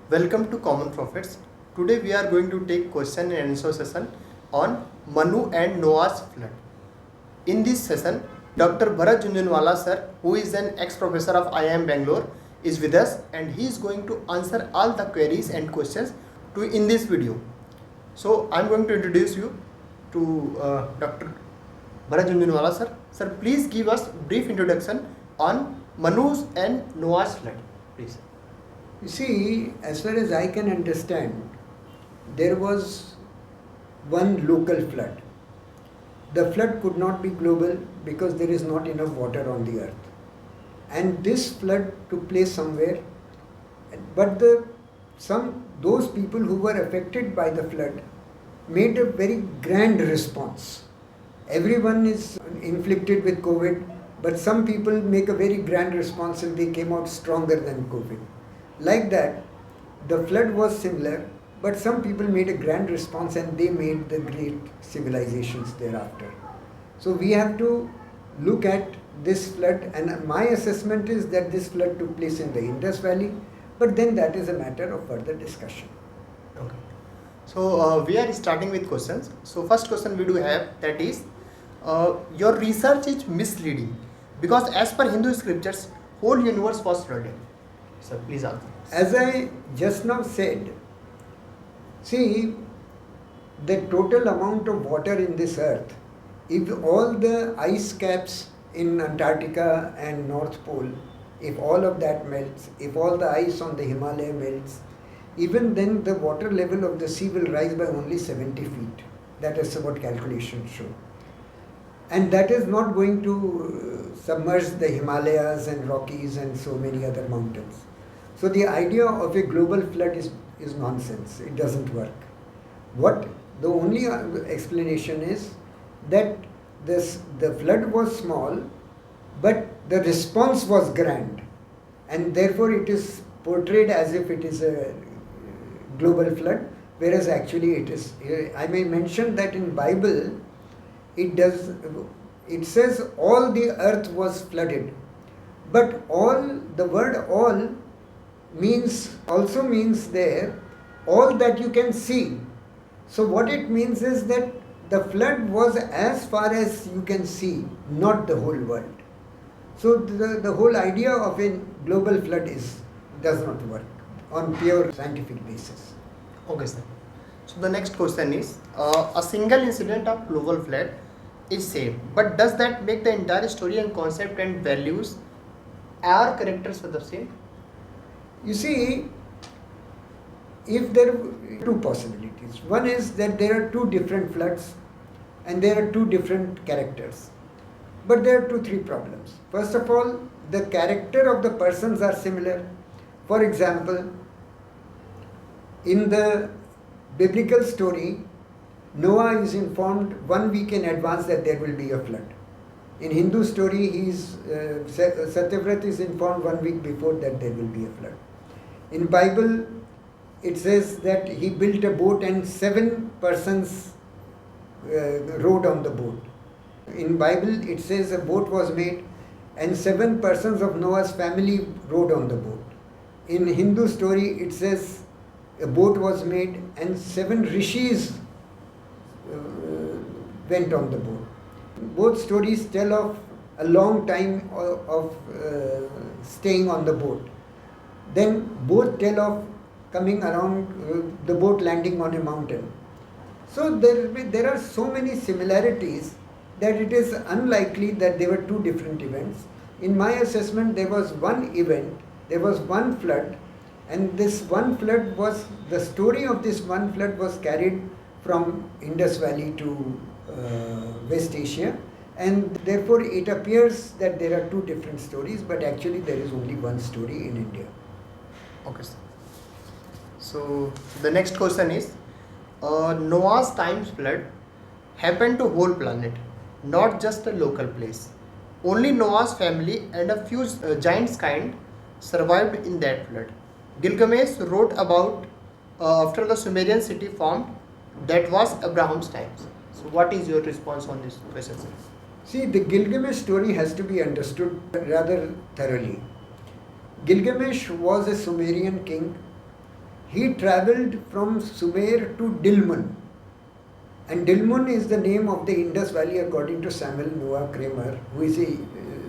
Welcome to Common Prophets. Today we are going to take question and answer session on Manu and Noah's flood. In this session, Dr. Bharat Jhunjhunwala sir, who is an ex-professor of IIM Bangalore, is with us and he is going to answer all the queries and questions in this video. So I am going to introduce you to Dr. Bharat Jhunjhunwala sir. Sir, please give us brief introduction on Manu's and Noah's flood, please. You see, as far as I can understand, there was one local flood. The flood could not be global because there is not enough water on the earth. And this flood took place somewhere, but those people who were affected by the flood made a very grand response. Everyone is inflicted with COVID, but some people make a very grand response and they came out stronger than COVID. Like that, the flood was similar, but some people made a grand response and they made the great civilizations thereafter. So we have to look at this flood, and my assessment is that this flood took place in the Indus Valley, but then that is a matter of further discussion. Okay. So we are starting with questions. So first question we do have, that is, your research is misleading because as per Hindu scriptures, whole universe was flooded. Sir, please answer. As I just now said, see, the total amount of water in this earth, if all the ice caps in Antarctica and North Pole, if all of that melts, if all the ice on the Himalaya melts, even then the water level of the sea will rise by only 70 feet. That is what calculations show. And that is not going to submerge the Himalayas and Rockies and so many other mountains. So the idea of a global flood is nonsense. It doesn't work. The only explanation is that the flood was small, but the response was grand, and therefore it is portrayed as if it is a global flood, whereas actually it is. I may mention that in Bible, it says all the earth was flooded, but the word all also means there all that you can see. So what it means is that the flood was as far as you can see, not the whole world. So the whole idea of a global flood does not work on pure scientific basis. Okay, sir. So the next question is, a single incident of global flood is same, but does that make the entire story and concept and values or characters are the same? You see, if there are two possibilities. One is that there are two different floods and there are two different characters. But there are 2-3 problems. First of all, the character of the persons are similar. For example, in the biblical story, Noah is informed 1 week in advance that there will be a flood. In Hindu story, Satyavrat is informed 1 week before that there will be a flood. In Bible, it says that he built a boat and 7 persons rode on the boat. In Bible, it says a boat was made and 7 persons of Noah's family rode on the boat. In Hindu story, it says a boat was made and 7 rishis went on the boat. Both stories tell of a long time of staying on the boat. Then both tell of coming around the boat landing on a mountain. So there are so many similarities that it is unlikely that there were 2 different events. In my assessment, there was one event, there was one flood, and this one flood the story of this one flood was carried from Indus Valley to West Asia, and therefore it appears that there are 2 different stories, but actually there is only one story in India. Okay, sir. So the next question is, Noah's time's flood happened to whole planet, not just a local place. Only Noah's family and a few giants kind survived in that flood. Gilgamesh wrote about after the Sumerian city formed, that was Abraham's times. So what is your response on this question, sir? See, the Gilgamesh story has to be understood rather thoroughly. Gilgamesh was a Sumerian king he travelled from Sumer to Dilmun. And Dilmun is the name of the Indus Valley according to Samuel Noah Kramer, who is a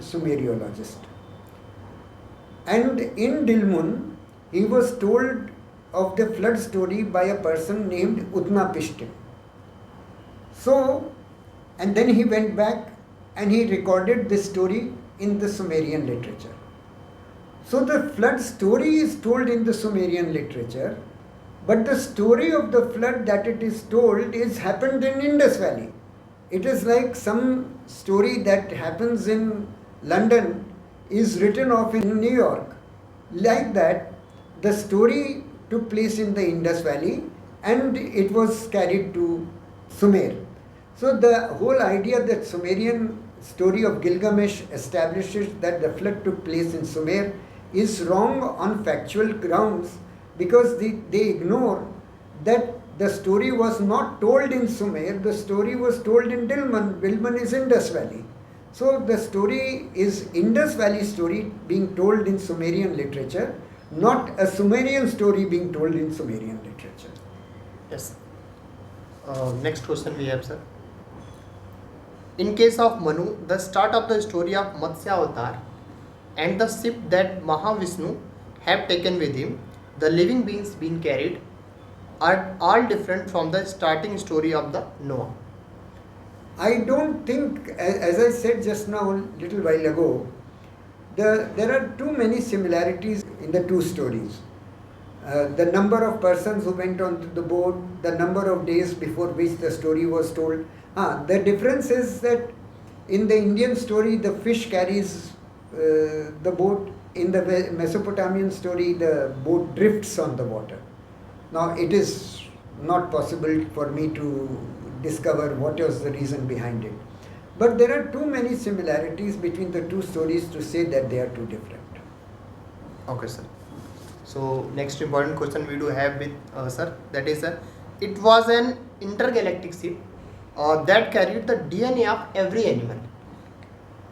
Sumeriologist. And in Dilmun, he was told of the flood story by a person named Utnapishtim. So, and then he went back and he recorded this story in the Sumerian literature. So the flood story is told in the Sumerian literature, but the story of the flood that it is told is happened in Indus Valley. It is like some story that happens in London is written off in New York. Like that, the story took place in the Indus Valley and it was carried to Sumer. So the whole idea that Sumerian story of Gilgamesh establishes that the flood took place in Sumer is wrong on factual grounds, because they ignore that the story was not told in Sumer, the story was told in Dilmun. Dilmun is Indus Valley. So the story is Indus Valley story being told in Sumerian literature, not a Sumerian story being told in Sumerian literature. Yes. Next question we have, sir. In case of Manu, the start of the story of Matsyaavatar and the ship that Mahavishnu have taken with him, the living beings being carried, are all different from the starting story of the Noah. I don't think, as I said just now a little while ago, there are too many similarities in the two stories. The number of persons who went onto the boat, the number of days before which the story was told. The difference is that in the Indian story, the fish carries the boat. In the Mesopotamian story, the boat drifts on the water. Now, it is not possible for me to discover what was the reason behind it. But there are too many similarities between the two stories to say that they are too different. Okay, sir. So, next important question we do have with sir, that is, it was an intergalactic ship that carried the DNA of every animal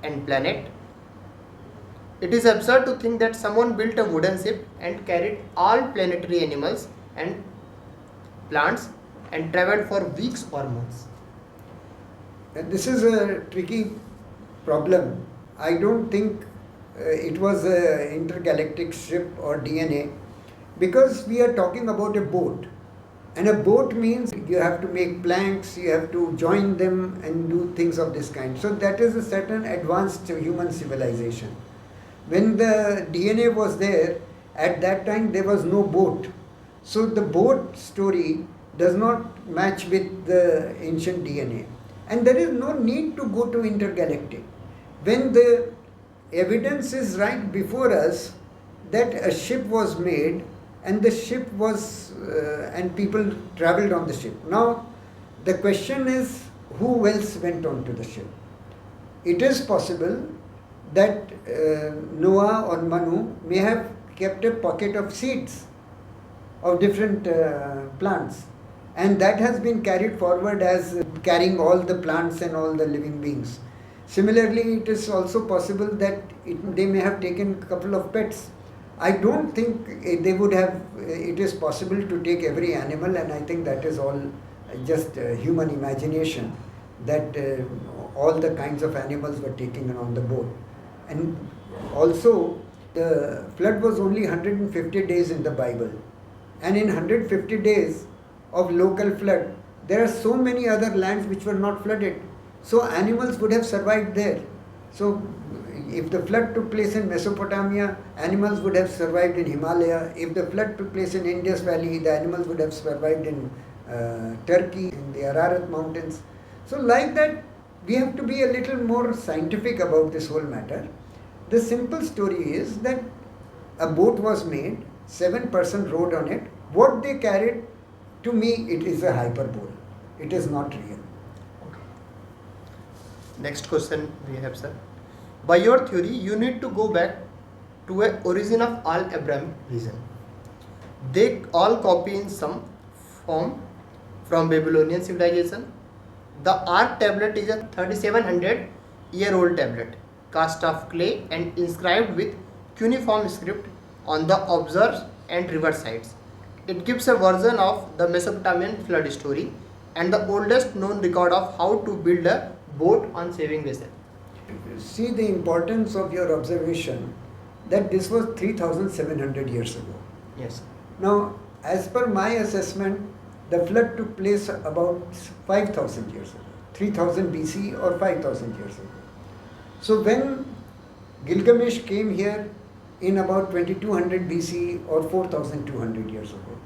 and planet. It is absurd to think that someone built a wooden ship and carried all planetary animals and plants and traveled for weeks or months. This is a tricky problem. I don't think it was an intergalactic ship or DNA, because we are talking about a boat. And a boat means you have to make planks, you have to join them and do things of this kind. So that is a certain advanced human civilization. When the DNA was there, at that time there was no boat. So the boat story does not match with the ancient DNA. And there is no need to go to intergalactic. When the evidence is right before us that a ship was made and the ship was, and people travelled on the ship. Now, the question is, who else went on to the ship? It is possible that Noah or Manu may have kept a pocket of seeds of different plants, and that has been carried forward as carrying all the plants and all the living beings. Similarly, it is also possible that they may have taken a couple of pets. I don't think they would have, it is possible to take every animal, and I think that is all just human imagination, that all the kinds of animals were taken on the boat. And also, the flood was only 150 days in the Bible, and in 150 days of local flood, there are so many other lands which were not flooded, so animals would have survived there. So if the flood took place in Mesopotamia, animals would have survived in Himalaya. If the flood took place in Indus Valley, the animals would have survived in Turkey, in the Ararat Mountains. So like that, we have to be a little more scientific about this whole matter. The simple story is that a boat was made, 7 persons rode on it. What they carried, to me, it is a hyperbole. It is not real. Okay. Next question we have, sir. By your theory, you need to go back to a origin of all Abrahamic religion. They all copy in some form from Babylonian civilization. The Ark tablet is a 3700-year-old tablet, cast of clay and inscribed with cuneiform script on the obverse and reverse sides. It gives a version of the Mesopotamian flood story and the oldest known record of how to build a boat on saving vessel. See the importance of your observation that this was 3700 years ago. Yes. Now, as per my assessment, the flood took place about 5000 years ago, 3000 BC or 5000 years ago. So when Gilgamesh came here in about 2200 BC or 4200 years ago.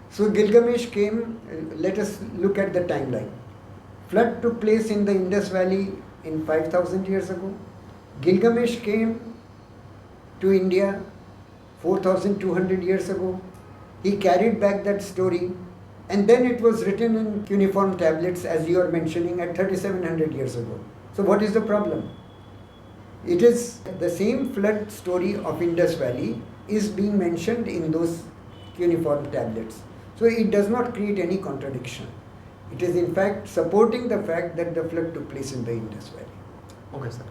So Gilgamesh came, let us look at the timeline. Flood took place in the Indus Valley in 5000 years ago. Gilgamesh came to India 4200 years ago. He carried back that story and then it was written in cuneiform tablets as you are mentioning at 3700 years ago. So what is the problem? It is the same flood story of Indus Valley is being mentioned in those cuneiform tablets. So it does not create any contradiction. It is in fact supporting the fact that the flood took place in the Indus Valley. Okay, sir.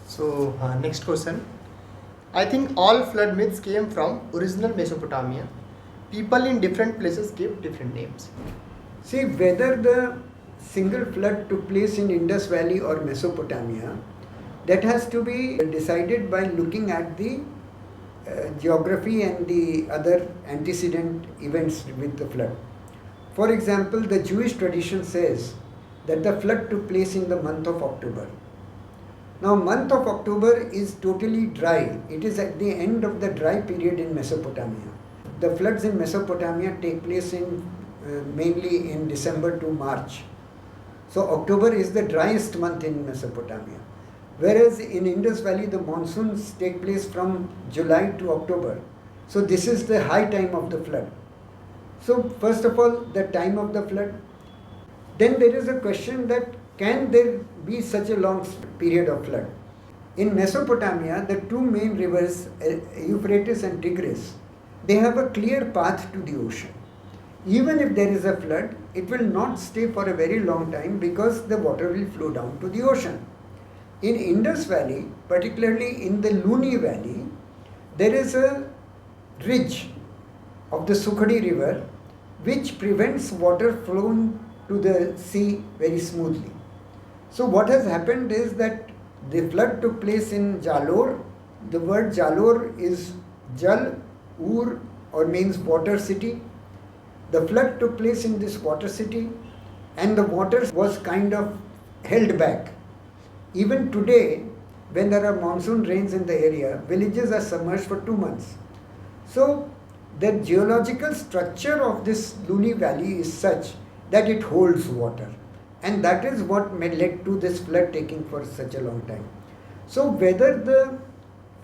So next question. I think all flood myths came from original Mesopotamia. People in different places gave different names. See, whether the single flood took place in Indus Valley or Mesopotamia, that has to be decided by looking at the geography and the other antecedent events with the flood. For example, the Jewish tradition says that the flood took place in the month of October. Now, month of October is totally dry. It is at the end of the dry period in Mesopotamia. The floods in Mesopotamia take place in mainly in December to March. So October is the driest month in Mesopotamia. Whereas in Indus Valley, the monsoons take place from July to October. So this is the high time of the flood. So first of all, the time of the flood. Then there is a question that can there be such a long period of flood? In Mesopotamia, the two main rivers, Euphrates and Tigris, they have a clear path to the ocean. Even if there is a flood, it will not stay for a very long time because the water will flow down to the ocean. In Indus Valley, particularly in the Luni Valley, there is a ridge of the Sukhadi river which prevents water flowing to the sea very smoothly. So what has happened is that the flood took place in Jalore. The word Jalore is Jal, Ur or means water city. The flood took place in this water city and the water was kind of held back. Even today, when there are monsoon rains in the area, villages are submerged for 2 months. So the geological structure of this Luni Valley is such that it holds water. And that is what led to this flood taking for such a long time. So whether the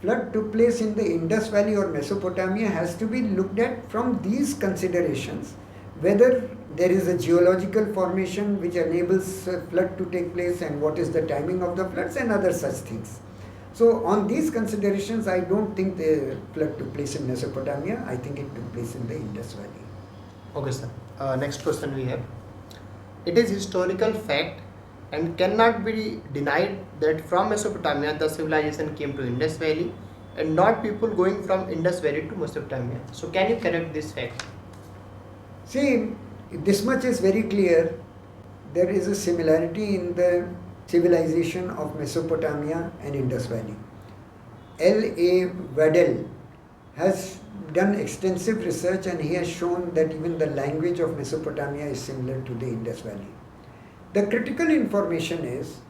flood took place in the Indus Valley or Mesopotamia has to be looked at from these considerations. Whether there is a geological formation which enables flood to take place and what is the timing of the floods and other such things. So on these considerations, I don't think the flood took place in Mesopotamia. I think it took place in the Indus Valley. Okay, sir. Next question we have. It is historical fact and cannot be denied that from Mesopotamia the civilization came to Indus Valley and not people going from Indus Valley to Mesopotamia. So can you correct this fact? See, this much is very clear. There is a similarity in the civilization of Mesopotamia and Indus Valley. L.A. Waddell has done extensive research and he has shown that even the language of Mesopotamia is similar to the Indus Valley. The critical information is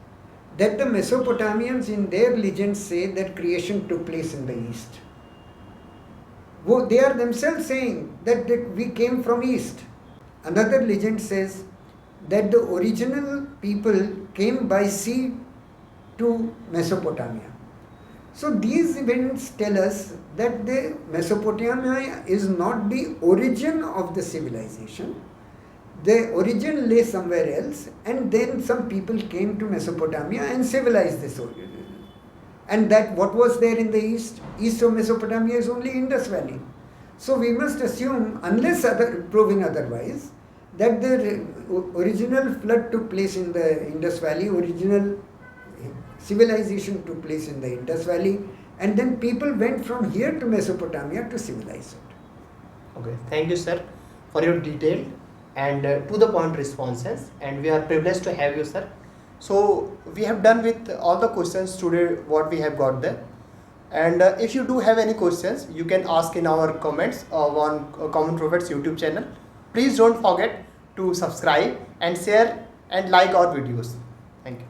that the Mesopotamians in their legends say that creation took place in the east. They are themselves saying that we came from east. Another legend says that the original people came by sea to Mesopotamia. So these events tell us that the Mesopotamia is not the origin of the civilization. The origin lay somewhere else and then some people came to Mesopotamia and civilized this origin. And that what was there in the east of Mesopotamia is only Indus Valley. So we must assume, unless proven otherwise, that the original flood took place in the Indus Valley, original civilization took place in the Indus Valley, and then people went from here to Mesopotamia to civilize it. Okay, thank you, sir, for your detailed and to the point responses, and we are privileged to have you, sir. So we have done with all the questions today what we have got there. And if you do have any questions, you can ask in our comments on Common Prophets YouTube channel. Please don't forget to subscribe and share and like our videos. Thank you.